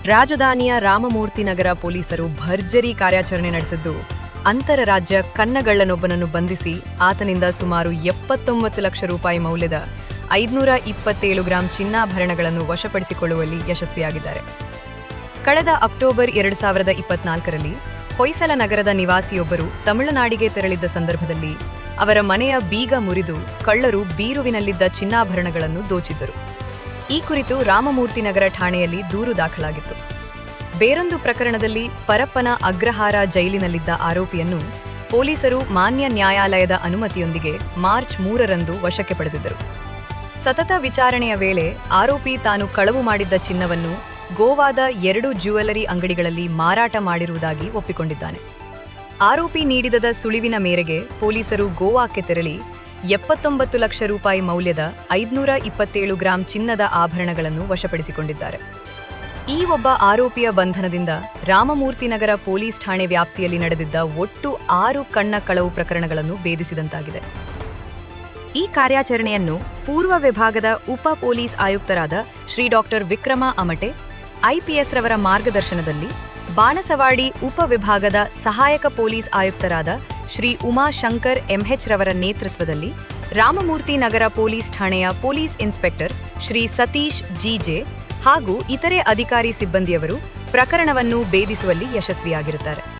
ರಾಜಧಾನಿಯ ರಾಮಮೂರ್ತಿ ನಗರ ಪೊಲೀಸರು ಭರ್ಜರಿ ಕಾರ್ಯಾಚರಣೆ ನಡೆಸಿದ್ದು ಅಂತರರಾಜ್ಯ ಕನ್ನಗಳ್ಳನೊಬ್ಬನನ್ನು ಬಂಧಿಸಿ ಆತನಿಂದ ಸುಮಾರು 79 ಲಕ್ಷ ರೂಪಾಯಿ ಮೌಲ್ಯದ 527 ಗ್ರಾಂ ಚಿನ್ನಾಭರಣಗಳನ್ನು ವಶಪಡಿಸಿಕೊಳ್ಳುವಲ್ಲಿ ಯಶಸ್ವಿಯಾಗಿದ್ದಾರೆ. ಕಳೆದ ಅಕ್ಟೋಬರ್ 2024ರಲ್ಲಿ ಹೊಯ್ಸಳ ನಗರದ ನಿವಾಸಿಯೊಬ್ಬರು ತಮಿಳುನಾಡಿಗೆ ತೆರಳಿದ್ದ ಸಂದರ್ಭದಲ್ಲಿ ಅವರ ಮನೆಯ ಬೀಗ ಮುರಿದು ಕಳ್ಳರು ಬೀರುವಿನಲ್ಲಿದ್ದ ಚಿನ್ನಾಭರಣಗಳನ್ನು ದೋಚಿದ್ದರು. ಈ ಕುರಿತು ರಾಮಮೂರ್ತಿ ನಗರ ಠಾಣೆಯಲ್ಲಿ ದೂರು ದಾಖಲಾಗಿತ್ತು. ಬೇರೊಂದು ಪ್ರಕರಣದಲ್ಲಿ ಪರಪ್ಪನ ಅಗ್ರಹಾರ ಜೈಲಿನಲ್ಲಿದ್ದ ಆರೋಪಿಯನ್ನು ಪೊಲೀಸರು ಮಾನ್ಯ ನ್ಯಾಯಾಲಯದ ಅನುಮತಿಯೊಂದಿಗೆ ಮಾರ್ಚ್ 3ರಂದು ವಶಕ್ಕೆ ಪಡೆದಿದ್ದರು. ಸತತ ವಿಚಾರಣೆಯ ವೇಳೆ ಆರೋಪಿ ತಾನು ಕಳವು ಮಾಡಿದ್ದ ಚಿನ್ನವನ್ನು ಗೋವಾದ 2 ಜ್ಯುವೆಲರಿ ಅಂಗಡಿಗಳಲ್ಲಿ ಮಾರಾಟ ಮಾಡಿರುವುದಾಗಿ ಒಪ್ಪಿಕೊಂಡಿದ್ದಾನೆ. ಆರೋಪಿ ನೀಡಿದ ಸುಳಿವಿನ ಮೇರೆಗೆ ಪೊಲೀಸರು ಗೋವಾಕ್ಕೆ ತೆರಳಿ 79 ಲಕ್ಷ ರೂಪಾಯಿ ಮೌಲ್ಯದ 527 ಗ್ರಾಂ ಚಿನ್ನದ ಆಭರಣಗಳನ್ನು ವಶಪಡಿಸಿಕೊಂಡಿದ್ದಾರೆ. ಈ ಒಬ್ಬ ಆರೋಪಿಯ ಬಂಧನದಿಂದ ರಾಮಮೂರ್ತಿ ನಗರ ಪೊಲೀಸ್ ಠಾಣೆ ವ್ಯಾಪ್ತಿಯಲ್ಲಿ ನಡೆದಿದ್ದ ಒಟ್ಟು 6 ಕಣ್ಣ ಕಳವು ಪ್ರಕರಣಗಳನ್ನು ಭೇದಿಸಿದಂತಾಗಿದೆ. ಈ ಕಾರ್ಯಾಚರಣೆಯನ್ನು ಪೂರ್ವ ವಿಭಾಗದ ಉಪ ಪೊಲೀಸ್ ಆಯುಕ್ತರಾದ ಶ್ರೀ ಡಾಕ್ಟರ್ ವಿಕ್ರಮ ಅಮಟೆ, ಐಪಿಎಸ್ ರವರ ಮಾರ್ಗದರ್ಶನದಲ್ಲಿ ಬಾಣಸವಾಡಿ ಉಪ ವಿಭಾಗದ ಸಹಾಯಕ ಪೊಲೀಸ್ ಆಯುಕ್ತರಾದ ಶ್ರೀ ಉಮಾಶಂಕರ್ ಎಂಎಚ್ ರವರ ನೇತೃತ್ವದಲ್ಲಿ ರಾಮಮೂರ್ತಿ ನಗರ ಪೊಲೀಸ್ ಠಾಣೆಯ police inspector Shri Satish GJ ಹಾಗೂ ಇತರೆ ಅಧಿಕಾರಿ ಸಿಬ್ಬಂದಿಯವರು ಪ್ರಕರಣವನ್ನು ಭೇದಿಸುವಲ್ಲಿ ಯಶಸ್ವಿಯಾಗಿರುತ್ತಾರೆ.